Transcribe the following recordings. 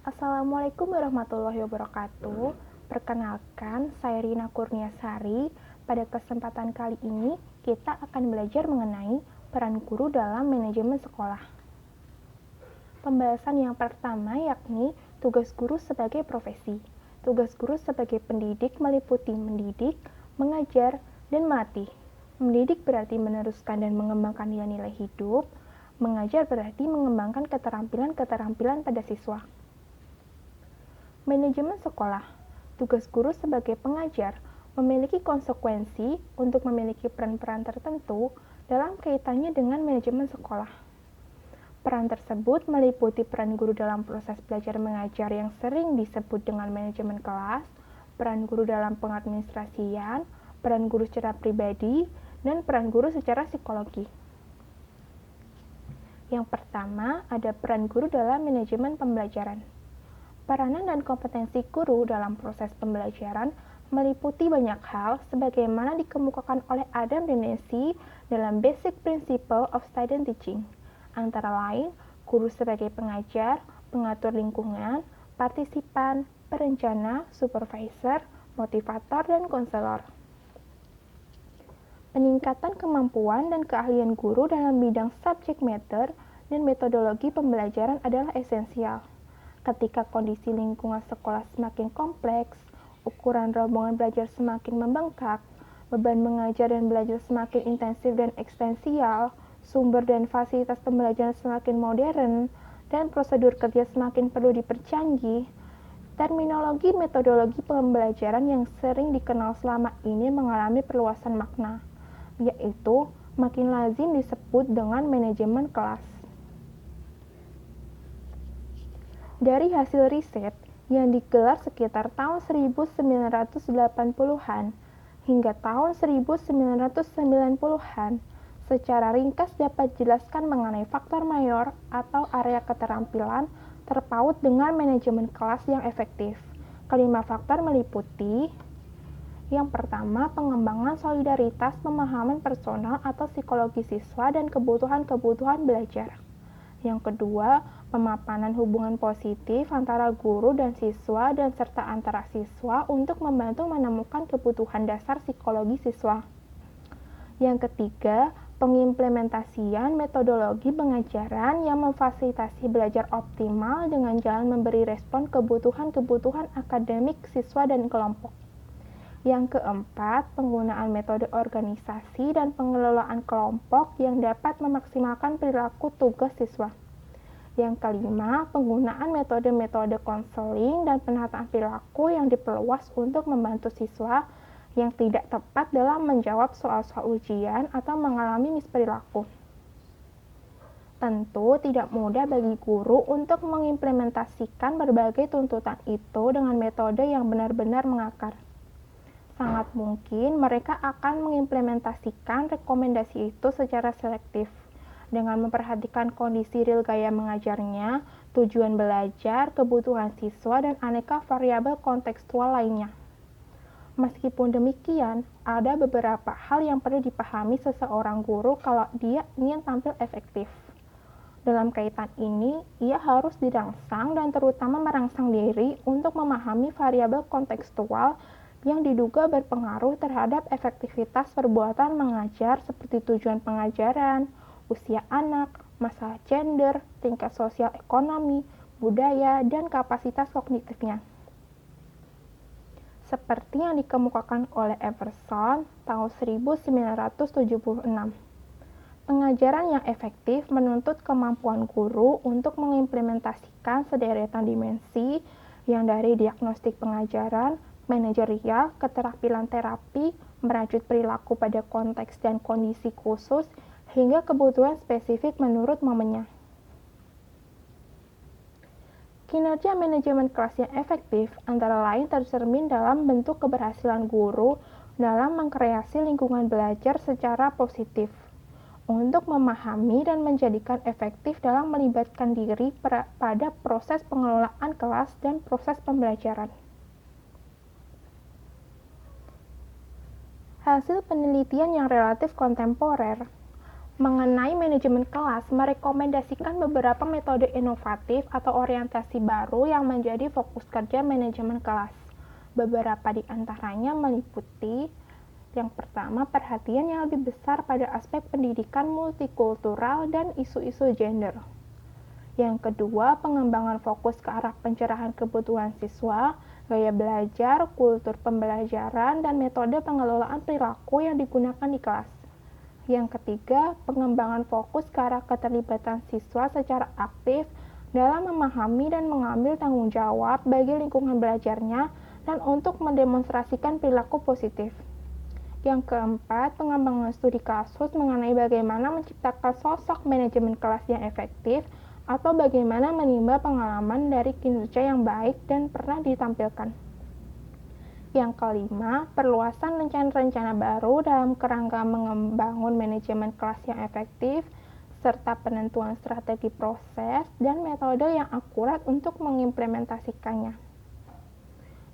Assalamualaikum warahmatullahi wabarakatuh. Perkenalkan, saya Rina Kurniasari. Pada kesempatan kali ini, kita akan belajar mengenai peran guru dalam manajemen sekolah. Pembahasan yang pertama yakni tugas guru sebagai profesi. Tugas guru sebagai pendidik meliputi mendidik, mengajar, dan melatih. Mendidik berarti meneruskan dan mengembangkan nilai-nilai hidup. Mengajar berarti mengembangkan keterampilan-keterampilan pada siswa. Manajemen sekolah. Tugas guru sebagai pengajar memiliki konsekuensi untuk memiliki peran-peran tertentu dalam kaitannya dengan manajemen sekolah. Peran tersebut meliputi peran guru dalam proses belajar mengajar yang sering disebut dengan manajemen kelas, peran guru dalam pengadministrasian, peran guru secara pribadi, dan peran guru secara psikologi. Yang pertama, ada peran guru dalam manajemen pembelajaran. Peranan dan kompetensi guru dalam proses pembelajaran meliputi banyak hal sebagaimana dikemukakan oleh Adam dan Nancy dalam Basic Principle of Student Teaching. Antara lain, guru sebagai pengajar, pengatur lingkungan, partisipan, perencana, supervisor, motivator, dan konselor. Peningkatan kemampuan dan keahlian guru dalam bidang subject matter dan metodologi pembelajaran adalah esensial. Ketika kondisi lingkungan sekolah semakin kompleks, ukuran rombongan belajar semakin membengkak, beban mengajar dan belajar semakin intensif dan eksistensial, sumber dan fasilitas pembelajaran semakin modern, dan prosedur kerja semakin perlu dipercanggih, terminologi metodologi pembelajaran yang sering dikenal selama ini mengalami perluasan makna, yaitu makin lazim disebut dengan manajemen kelas. Dari hasil riset yang digelar sekitar tahun 1980-an hingga tahun 1990-an, secara ringkas dapat dijelaskan mengenai faktor mayor atau area keterampilan terpaut dengan manajemen kelas yang efektif. Kelima faktor meliputi: yang pertama, pengembangan solidaritas pemahaman personal atau psikologi siswa dan kebutuhan-kebutuhan belajar. Yang kedua, pemapanan hubungan positif antara guru dan siswa dan serta antara siswa untuk membantu menemukan kebutuhan dasar psikologi siswa. Yang ketiga, pengimplementasian metodologi pengajaran yang memfasilitasi belajar optimal dengan jalan memberi respon kebutuhan-kebutuhan akademik siswa dan kelompok. Yang keempat, penggunaan metode organisasi dan pengelolaan kelompok yang dapat memaksimalkan perilaku tugas siswa. Yang kelima, penggunaan metode-metode konseling dan penataan perilaku yang diperluas untuk membantu siswa yang tidak tepat dalam menjawab soal-soal ujian atau mengalami misperilaku. Tentu tidak mudah bagi guru untuk mengimplementasikan berbagai tuntutan itu dengan metode yang benar-benar mengakar. Sangat mungkin mereka akan mengimplementasikan rekomendasi itu secara selektif, dengan memperhatikan kondisi real gaya mengajarnya, tujuan belajar, kebutuhan siswa, dan aneka variabel kontekstual lainnya. Meskipun demikian, ada beberapa hal yang perlu dipahami seseorang guru kalau dia ingin tampil efektif. Dalam kaitan ini, ia harus dirangsang dan terutama merangsang diri untuk memahami variabel kontekstual yang diduga berpengaruh terhadap efektivitas perbuatan mengajar seperti tujuan pengajaran, usia anak, masalah gender, tingkat sosial ekonomi, budaya, dan kapasitas kognitifnya. Seperti yang dikemukakan oleh Everson tahun 1976. Pengajaran yang efektif menuntut kemampuan guru untuk mengimplementasikan sederetan dimensi yang dari diagnostik pengajaran, manajerial, keterampilan terapi, merajut perilaku pada konteks dan kondisi khusus, hingga kebutuhan spesifik menurut momennya. Kinerja manajemen kelas yang efektif antara lain tercermin dalam bentuk keberhasilan guru dalam mengkreasi lingkungan belajar secara positif, untuk memahami dan menjadikan efektif dalam melibatkan diri pada proses pengelolaan kelas dan proses pembelajaran. Hasil penelitian yang relatif kontemporer Mengenai manajemen kelas, merekomendasikan beberapa metode inovatif atau orientasi baru yang menjadi fokus kerja manajemen kelas. Beberapa di antaranya meliputi yang pertama, perhatian yang lebih besar pada aspek pendidikan multikultural dan isu-isu gender. Yang kedua, pengembangan fokus ke arah pencerahan kebutuhan siswa, gaya belajar, kultur pembelajaran, dan metode pengelolaan perilaku yang digunakan di kelas. Yang ketiga, pengembangan fokus ke arah keterlibatan siswa secara aktif dalam memahami dan mengambil tanggung jawab bagi lingkungan belajarnya dan untuk mendemonstrasikan perilaku positif. Yang keempat, pengembangan studi kasus mengenai bagaimana menciptakan sosok manajemen kelas yang efektif atau bagaimana menimba pengalaman dari kinerja yang baik dan pernah ditampilkan. Yang kelima, perluasan rencana-rencana baru dalam kerangka membangun manajemen kelas yang efektif, serta penentuan strategi proses dan metode yang akurat untuk mengimplementasikannya.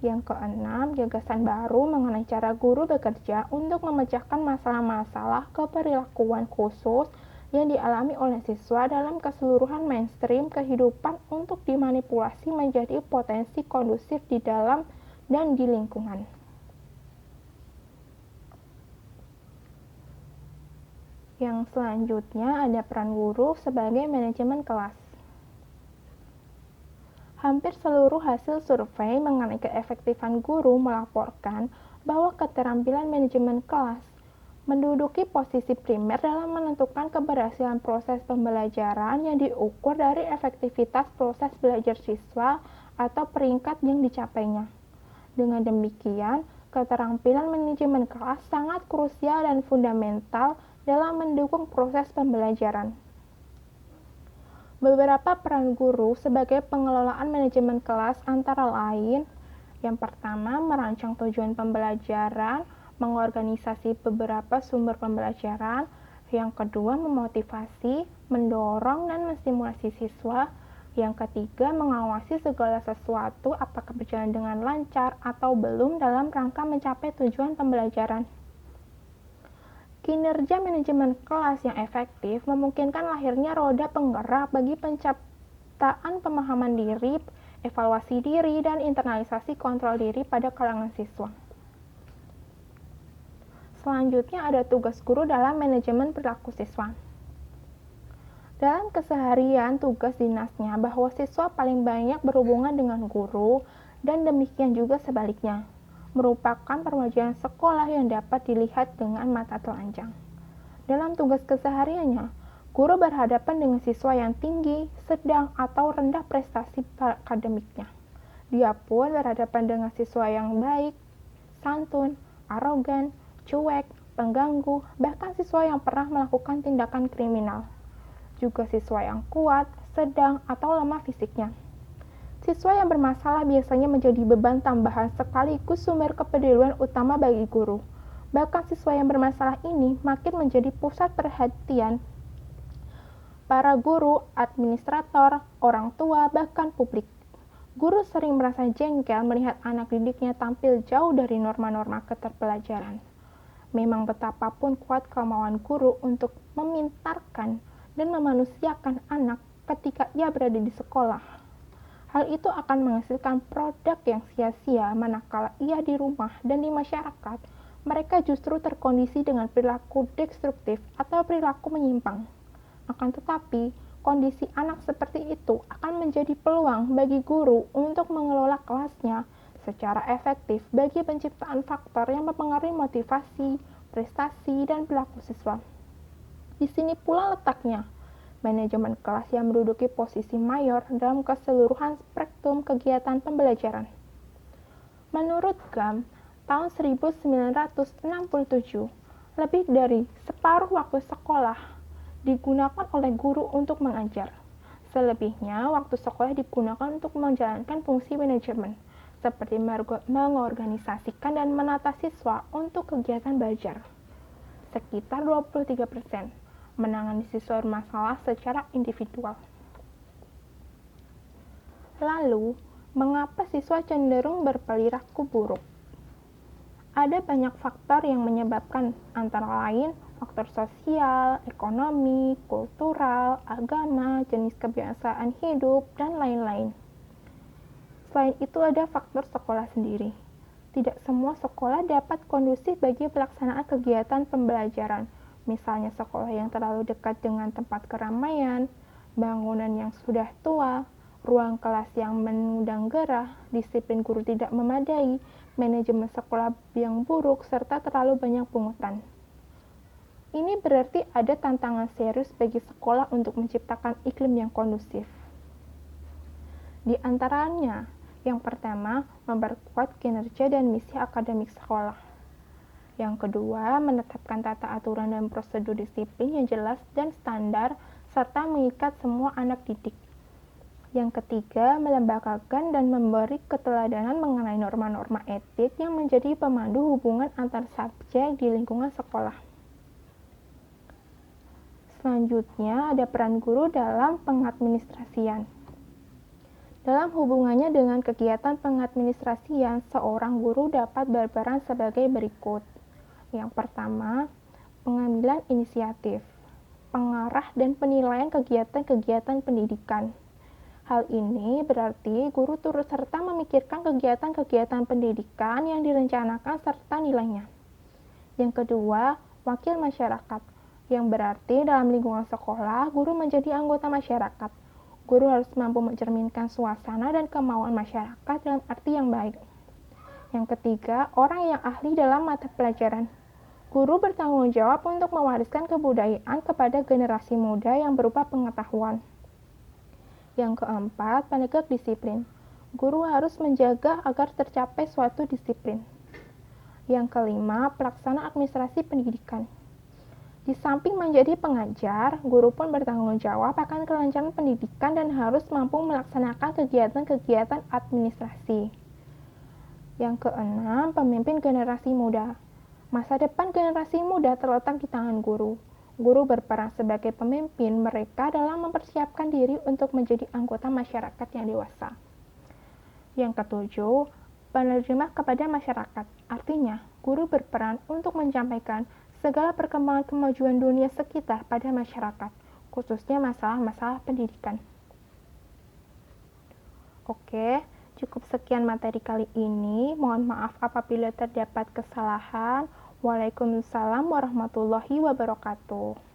Yang keenam, gagasan baru mengenai cara guru bekerja untuk memecahkan masalah-masalah keperilakuan khusus yang dialami oleh siswa dalam keseluruhan mainstream kehidupan untuk dimanipulasi menjadi potensi kondusif di dalam dan di lingkungan. Yang selanjutnya ada peran guru sebagai manajemen kelas. Hampir seluruh hasil survei mengenai keefektifan guru melaporkan bahwa keterampilan manajemen kelas menduduki posisi primer dalam menentukan keberhasilan proses pembelajaran yang diukur dari efektivitas proses belajar siswa atau peringkat yang dicapainya. Dengan demikian, keterampilan manajemen kelas sangat krusial dan fundamental dalam mendukung proses pembelajaran. Beberapa peran guru sebagai pengelolaan manajemen kelas antara lain, yang pertama, merancang tujuan pembelajaran, mengorganisasi beberapa sumber pembelajaran, yang kedua, memotivasi, mendorong, dan menstimulasi siswa, yang ketiga, mengawasi segala sesuatu apakah berjalan dengan lancar atau belum dalam rangka mencapai tujuan pembelajaran. Kinerja manajemen kelas yang efektif memungkinkan lahirnya roda penggerak bagi penciptaan pemahaman diri, evaluasi diri, dan internalisasi kontrol diri pada kalangan siswa. Selanjutnya ada tugas guru dalam manajemen perilaku siswa. Dalam keseharian tugas dinasnya bahwa siswa paling banyak berhubungan dengan guru dan demikian juga sebaliknya, merupakan perwakilan sekolah yang dapat dilihat dengan mata telanjang. Dalam tugas kesehariannya, guru berhadapan dengan siswa yang tinggi, sedang, atau rendah prestasi akademiknya. Dia pun berhadapan dengan siswa yang baik, santun, arogan, cuek, pengganggu, bahkan siswa yang pernah melakukan tindakan kriminal. Juga siswa yang kuat, sedang, atau lemah fisiknya. Siswa yang bermasalah biasanya menjadi beban tambahan sekaligus sumber kepedulian utama bagi guru. Bahkan siswa yang bermasalah ini makin menjadi pusat perhatian para guru, administrator, orang tua, bahkan publik. Guru sering merasa jengkel melihat anak didiknya tampil jauh dari norma-norma keterpelajaran. Memang betapapun kuat kemauan guru untuk memintarkan dan memanusiakan anak ketika ia berada di sekolah. Hal itu akan menghasilkan produk yang sia-sia manakala ia di rumah dan di masyarakat, mereka justru terkondisi dengan perilaku destruktif atau perilaku menyimpang. Akan tetapi, kondisi anak seperti itu akan menjadi peluang bagi guru untuk mengelola kelasnya secara efektif bagi penciptaan faktor yang mempengaruhi motivasi, prestasi, dan perilaku siswa. Di sini pula letaknya manajemen kelas yang menduduki posisi mayor dalam keseluruhan spektrum kegiatan pembelajaran. Menurut GAM, tahun 1967, lebih dari separuh waktu sekolah digunakan oleh guru untuk mengajar. Selebihnya, waktu sekolah digunakan untuk menjalankan fungsi manajemen, seperti mengorganisasikan dan menata siswa untuk kegiatan belajar. Sekitar 23%. Menangani siswa bermasalah secara individual. Lalu, mengapa siswa cenderung berperilaku buruk? Ada banyak faktor yang menyebabkan, antara lain faktor faktor sosial, ekonomi, kultural, agama, jenis kebiasaan hidup, dan lain-lain. Selain itu ada faktor sekolah sendiri. Tidak semua sekolah dapat kondusif bagi pelaksanaan kegiatan pembelajaran. Misalnya sekolah yang terlalu dekat dengan tempat keramaian, bangunan yang sudah tua, ruang kelas yang mengundang gerah, disiplin guru tidak memadai, manajemen sekolah yang buruk, serta terlalu banyak pungutan. Ini berarti ada tantangan serius bagi sekolah untuk menciptakan iklim yang kondusif. Di antaranya, yang pertama, memperkuat kinerja dan misi akademik sekolah. Yang kedua, menetapkan tata aturan dan prosedur disiplin yang jelas dan standar, serta mengikat semua anak didik. Yang ketiga, melembagakan dan memberi keteladanan mengenai norma-norma etik yang menjadi pemandu hubungan antar subjek di lingkungan sekolah. Selanjutnya, ada peran guru dalam pengadministrasian. Dalam hubungannya dengan kegiatan pengadministrasian, seorang guru dapat berperan sebagai berikut. Yang pertama, pengambilan inisiatif, pengarah dan penilaian kegiatan-kegiatan pendidikan. Hal ini berarti guru turut serta memikirkan kegiatan-kegiatan pendidikan yang direncanakan serta nilainya. Yang kedua, wakil masyarakat, yang berarti dalam lingkungan sekolah, guru menjadi anggota masyarakat. Guru harus mampu mencerminkan suasana dan kemauan masyarakat dalam arti yang baik. Yang ketiga, orang yang ahli dalam mata pelajaran. Guru bertanggung jawab untuk mewariskan kebudayaan kepada generasi muda yang berupa pengetahuan. Yang keempat, penegak disiplin. Guru harus menjaga agar tercapai suatu disiplin. Yang kelima, pelaksana administrasi pendidikan. Di samping menjadi pengajar, guru pun bertanggung jawab akan kelancaran pendidikan dan harus mampu melaksanakan kegiatan-kegiatan administrasi. Yang keenam, pemimpin generasi muda. Masa depan generasi muda terletak di tangan guru. Guru berperan sebagai pemimpin mereka dalam mempersiapkan diri untuk menjadi anggota masyarakat yang dewasa. Yang ketujuh, penerima kepada masyarakat. Artinya, guru berperan untuk menyampaikan segala perkembangan kemajuan dunia sekitar pada masyarakat, khususnya masalah-masalah pendidikan. Oke, cukup sekian materi kali ini. Mohon maaf apabila terdapat kesalahan. Waalaikumsalam warahmatullahi wabarakatuh.